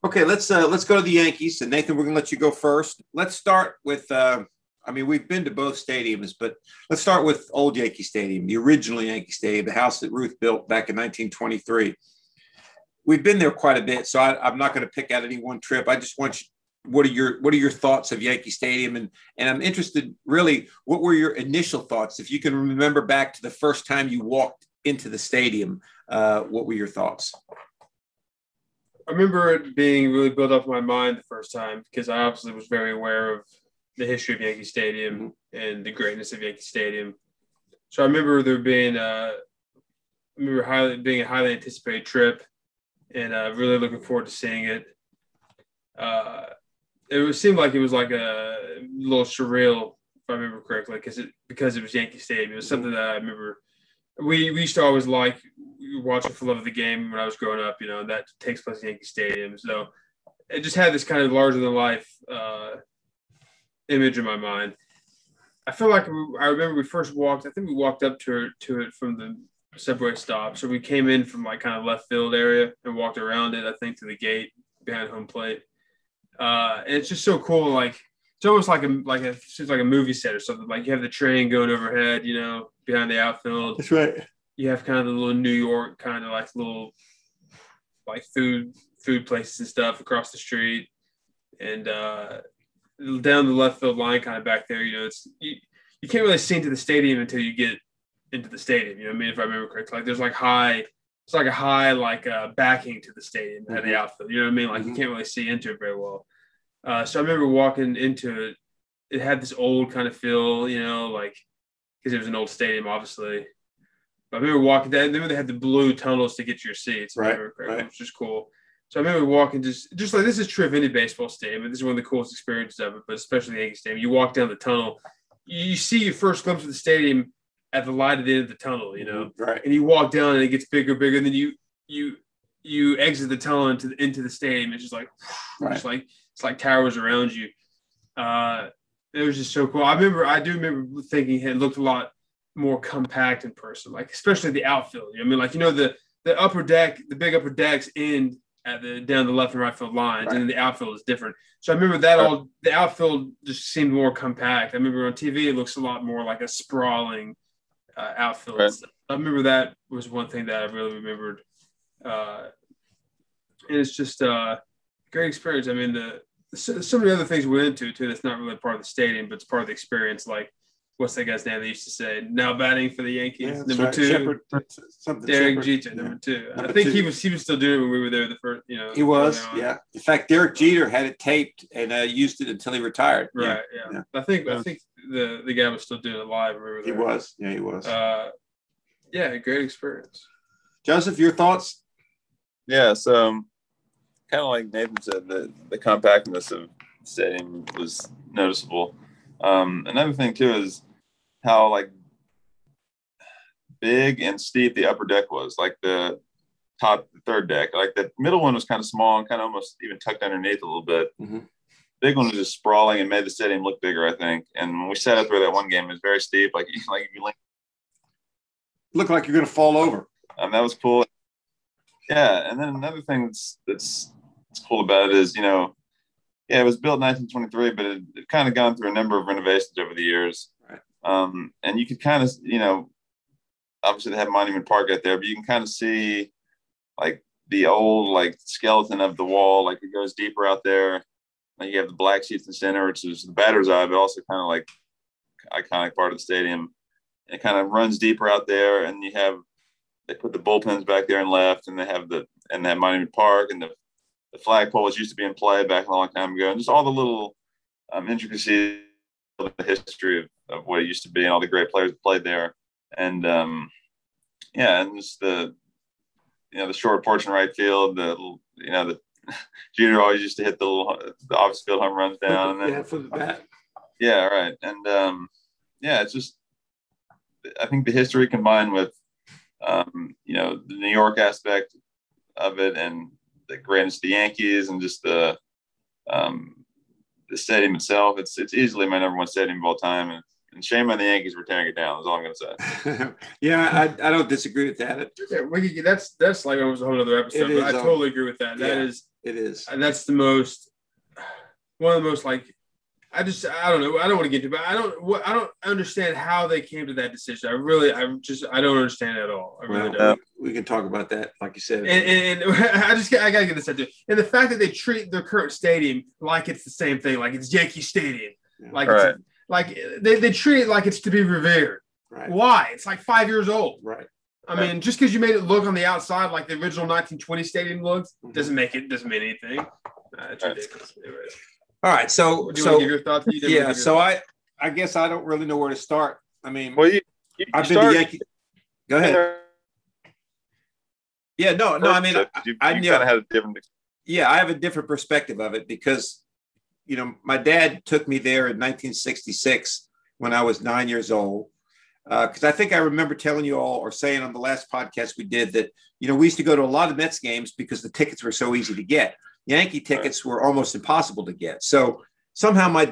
Okay, let's go to the Yankees. And Nathan, we're gonna let you go first. Let's start with I mean, we've been to both stadiums, but let's start with old Yankee Stadium, the original Yankee Stadium, the house that Ruth built back in 1923. We've been there quite a bit, so I'm not going to pick out any one trip. I just want you, what are your thoughts of Yankee Stadium, and I'm interested really, what were your initial thoughts? If you can remember back to the first time you walked into the stadium, what were your thoughts? I remember it being really built up in my mind the first time because I obviously was very aware of the history of Yankee Stadium and the greatness of Yankee Stadium. So I remember there being being a highly anticipated trip, and really looking forward to seeing it. It seemed like it was like a little surreal, if I remember correctly, because it was Yankee Stadium. It was something that I remember. We used to always like watching for love of the game when I was growing up. That takes place at Yankee Stadium. So it just had this kind of larger than life image in my mind. I feel like I remember we first walked. I think we walked up to it from the subway stop. So we came in from like kind of left field area and walked around it. I think to the gate behind home plate. And it's just so cool. Like it's almost like a movie set or something. Like you have the train going overhead, behind the outfield. That's right. You have kind of the little New York kind of like little like food places and stuff across the street, and down the left field line kind of back there. You can't really see into the stadium until you get into the stadium. You know what I mean? If I remember correctly, like there's like it's like a high backing to the stadium at the outfield. You know what I mean? Like you can't really see into it very well. So I remember walking into it. It had this old kind of feel, like because it was an old stadium, obviously. But I remember walking that. I remember they had the blue tunnels to get to your seats, right? Which was cool. So I remember walking just like this is true of any baseball stadium, and this is one of the coolest experiences of it. But especially the Yankee Stadium, you walk down the tunnel, you see your first glimpse of the stadium at the light at the end of the tunnel, right? And you walk down, and it gets bigger, and then you exit the tunnel into the stadium. It's just like, right. It's like towers around you. It was just so cool. I do remember thinking it looked a lot more compact in person, like especially the outfield. The upper deck, the big upper decks end at down the left and right field lines, right. And then the outfield is different. So I remember the outfield just seemed more compact. I remember on TV it looks a lot more like a sprawling outfield. Right. I remember that was one thing that I really remembered, and it's just a great experience. I mean, so many other things we went into too. That's not really part of the stadium, but it's part of the experience. Like, what's that guy's name? They used to say, now batting for the Yankees, number right. 2, Shepard, Derek Jeter, number 2. I think he was still doing it when we were there the first. He was, yeah. In fact, Derek Jeter had it taped and used it until he retired. Right. Yeah. I think the guy was still doing it live. He was. Yeah, he was. Yeah, great experience. Joseph, your thoughts? Yeah, so kind of like Nathan said, the compactness of the stadium was noticeable. Another thing too is how like big and steep the upper deck was. Like the third deck, like the middle one was kind of small and kind of almost even tucked underneath a little bit. Mm-hmm. Big one was just sprawling and made the stadium look bigger, I think. And when we sat up there that one game, it was very steep. Like you look like you're going to fall over. That was cool. Yeah, and then another thing that's cool about it is, it was built in 1923, but it kind of gone through a number of renovations over the years. Right. And you can kind of, obviously they have Monument Park out there, but you can kind of see like the old like skeleton of the wall, like it goes deeper out there. Like you have the black seats in the center, which is the batter's eye, but also kind of like iconic part of the stadium. And it kind of runs deeper out there, and they put the bullpens back there and left, and they have that Monument Park, and the flagpoles used to be in play back a long time ago, and just all the little intricacies of the history of what it used to be, and all the great players that played there, and and just the short porch in right field, the Jeter always used to hit the office field home runs down, and then for the bat. Yeah, right, and it's just I think the history combined with the New York aspect of it and the greatness of the Yankees and just the stadium itself. It's easily my number one stadium of all time, and And shame on the Yankees for tearing it down. That's all I'm going to say. Yeah, I don't disagree with that. Yeah, that's like almost a whole other episode. But I totally agree with that. It is. That's one of the most like. I don't know. I don't want to get into it, but I don't understand how they came to that decision. I don't understand it at all. I really don't. We can talk about that, like you said. And I gotta get this out too. And the fact that they treat their current stadium like it's the same thing, like it's Yankee Stadium, like they treat it like it's to be revered. Right. Why? It's like 5 years old. Right. I mean, just because you made it look on the outside like the original 1920 stadium looks, doesn't mean anything. It's ridiculous. Anyways. All right, so do you want to give your thoughts? Yeah, so I guess I don't really know where to start. I mean, well, I've been to Yankee. Go ahead. Yeah, no. I mean, you kind of had a different. Yeah, I have a different perspective of it because, my dad took me there in 1966 when I was 9 years old. Because I think I remember telling you all or saying on the last podcast we did that, we used to go to a lot of Mets games because the tickets were so easy to get. Yankee tickets were almost impossible to get. So somehow my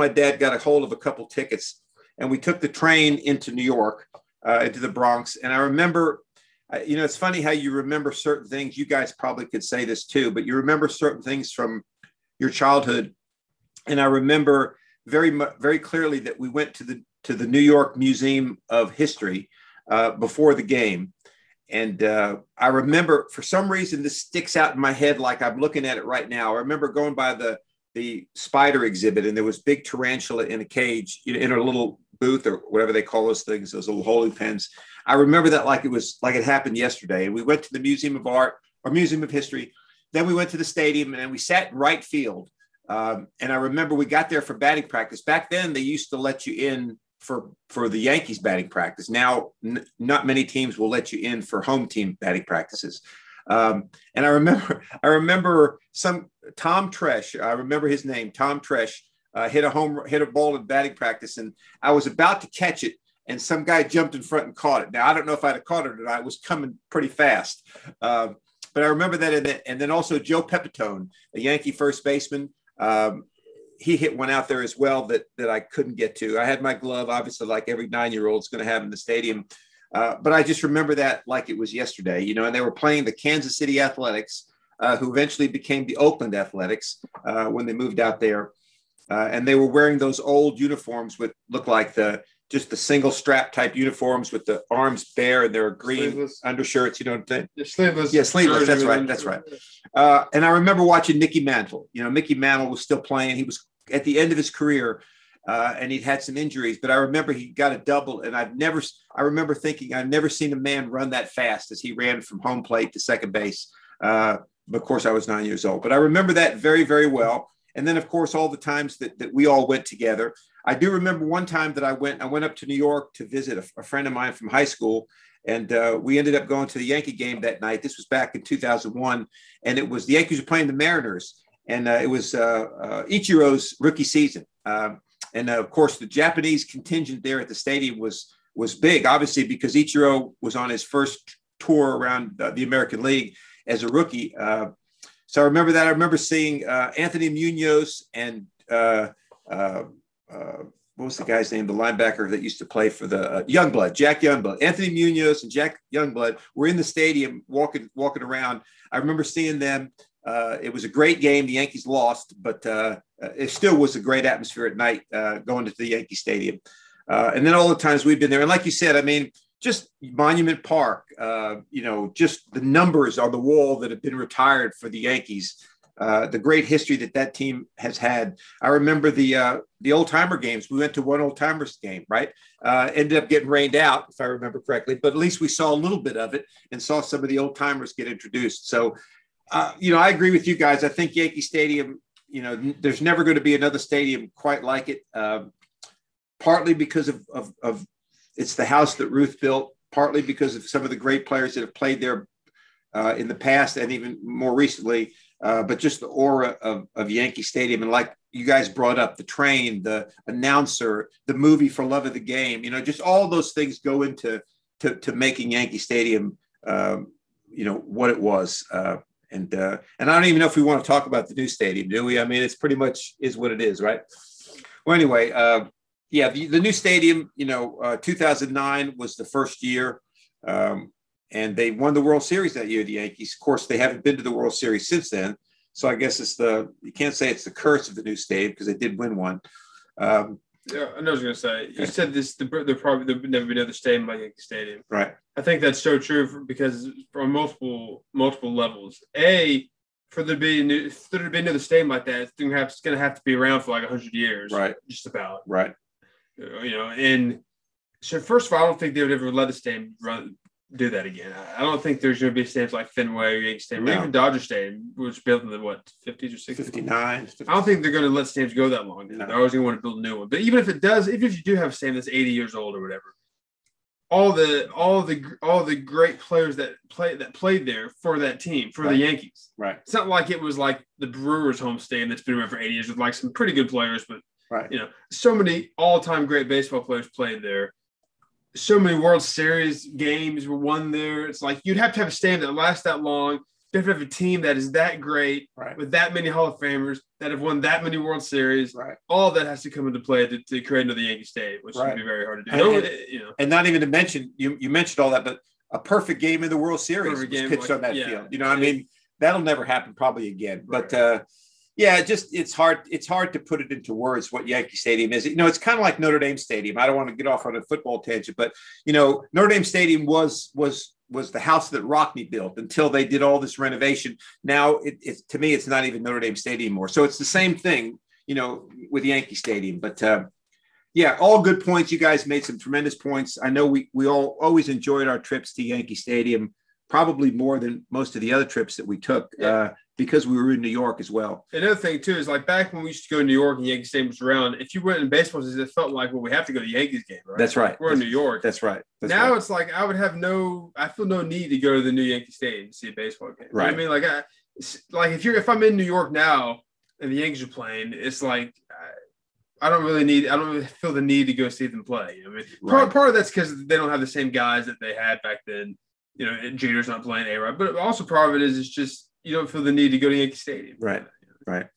dad got a hold of a couple tickets and we took the train into New York, into the Bronx. And I remember, it's funny how you remember certain things. You guys probably could say this too, but you remember certain things from your childhood. And I remember very clearly that we went to the New York Museum of History before the game. And I remember, for some reason, this sticks out in my head like I'm looking at it right now. I remember going by the spider exhibit, and there was big tarantula in a cage, in a little booth or whatever they call those things, those little holy pens. I remember that like it happened yesterday. And we went to the Museum of Art or Museum of History. Then we went to the stadium, and we sat in right field. And I remember we got there for batting practice. Back then, they used to let you in for the Yankees batting practice. Now, not many teams will let you in for home team batting practices. And I remember some Tom Tresh. I remember his name, Tom Tresh, hit a ball in batting practice, and I was about to catch it, and some guy jumped in front and caught it. Now, I don't know if I'd have caught it or not. It was coming pretty fast. But I remember that, and then also Joe Pepitone, a Yankee first baseman. He hit one out there as well that I couldn't get to. I had my glove, obviously, like every 9-year-old is going to have in the stadium. But I just remember that like it was yesterday, and they were playing the Kansas City Athletics, who eventually became the Oakland Athletics when they moved out there. And they were wearing those old uniforms with look like just the single strap type uniforms with the arms bare and their green sleeveless undershirts. You know what I'm saying? Yeah, sleeveless. Yeah, sleeveless. That's right. And I remember watching Mickey Mantle. Mickey Mantle was still playing. He was at the end of his career, and he'd had some injuries, but I remember he got a double, and I remember thinking I've never seen a man run that fast as he ran from home plate to second base. But of course, I was 9 years old, but I remember that very, very well. And then, of course, all the times that we all went together. I do remember one time that I went up to New York to visit a friend of mine from high school, and we ended up going to the Yankee game that night. This was back in 2001, and it was the Yankees were playing the Mariners. And it was Ichiro's rookie season. And of course, the Japanese contingent there at the stadium was big, obviously, because Ichiro was on his first tour around the American League as a rookie. So I remember that. I remember seeing Anthony Munoz and what was the guy's name? The linebacker that used to play for the Youngblood, Jack Youngblood. Anthony Munoz and Jack Youngblood were in the stadium walking around. I remember seeing them. It was a great game. The Yankees lost, but it still was a great atmosphere at night going to the Yankee Stadium. And then all the times we've been there. And like you said, I mean, just Monument Park, just the numbers on the wall that have been retired for the Yankees, the great history that team has had. I remember the old timer games. We went to one old timers game, right? Ended up getting rained out, if I remember correctly, but at least we saw a little bit of it and saw some of the old timers get introduced. So, I agree with you guys. I think Yankee Stadium, there's never going to be another stadium quite like it. Partly because of it's the house that Ruth built, partly because of some of the great players that have played there in the past and even more recently, but just the aura of Yankee Stadium. And like you guys brought up, the train, the announcer, the movie For Love of the Game, just all those things go into to making Yankee Stadium, what it was. And I don't even know if we want to talk about the new stadium, do we? I mean, it's pretty much is what it is, right? Well, anyway, Yeah, the new stadium, 2009 was the first year, and they won the World Series that year, the Yankees. Of course, they haven't been to the World Series since then. So I guess you can't say it's the curse of the new stadium because they did win one. Yeah, I know what I was going to say. You said there'll never be another stadium like Yankee Stadium. Right. I think that's so true because on multiple levels. For there to be another stadium like that, it's going to have to be around for like 100 years. Right. Just about. Right. And so first of all, I don't think they would ever let the stadium do that again. I don't think there's going to be stadiums like Fenway or Yankee Stadium or even Dodger Stadium, which was built in the 50s or 60s? 59. 50s. I don't think they're going to let stadiums go that long. No. They're always going to want to build a new one. But even if you do have a stadium that's 80 years old or whatever, all the great players that played there for that team, for the Yankees. Right. It's not like it was like the Brewers' home stadium that's been around for 80 years with like some pretty good players, but so many all-time great baseball players played there. So many World Series games were won there. It's like you'd have to have a stadium that lasts that long. You have to have a team that is that great with that many Hall of Famers that have won that many World Series. Right. All that has to come into play to create another Yankee Stadium, which would be very hard to do. And not even to mention, you mentioned all that, but a perfect game in the World Series was pitched on that field. I mean, that'll never happen probably again. Right. But it's hard to put it into words what Yankee Stadium is. It's kind of like Notre Dame Stadium. I don't want to get off on a football tangent, but Notre Dame Stadium was the house that Rockne built until they did all this renovation. Now it's to me, it's not even Notre Dame Stadium anymore. So it's the same thing, with Yankee Stadium. But all good points. You guys made some tremendous points. I know we all always enjoyed our trips to Yankee Stadium, probably more than most of the other trips that we took. Because we were in New York as well. Another thing, too, is like back when we used to go to New York and Yankee Stadium was around, if you went in baseball, it felt like, well, we have to go to the Yankees game, right? That's right. We're in New York. That's right. Now it's like I feel no need to go to the new Yankee Stadium to see a baseball game. Right. You know what I mean? If I'm in New York now and the Yankees are playing, it's like I don't really feel the need to go see them play. I mean, part of that's because they don't have the same guys that they had back then. Jeter's not playing A-Rod, but also part of it is it's just you don't feel the need to go to Yankee Stadium. Right. Right.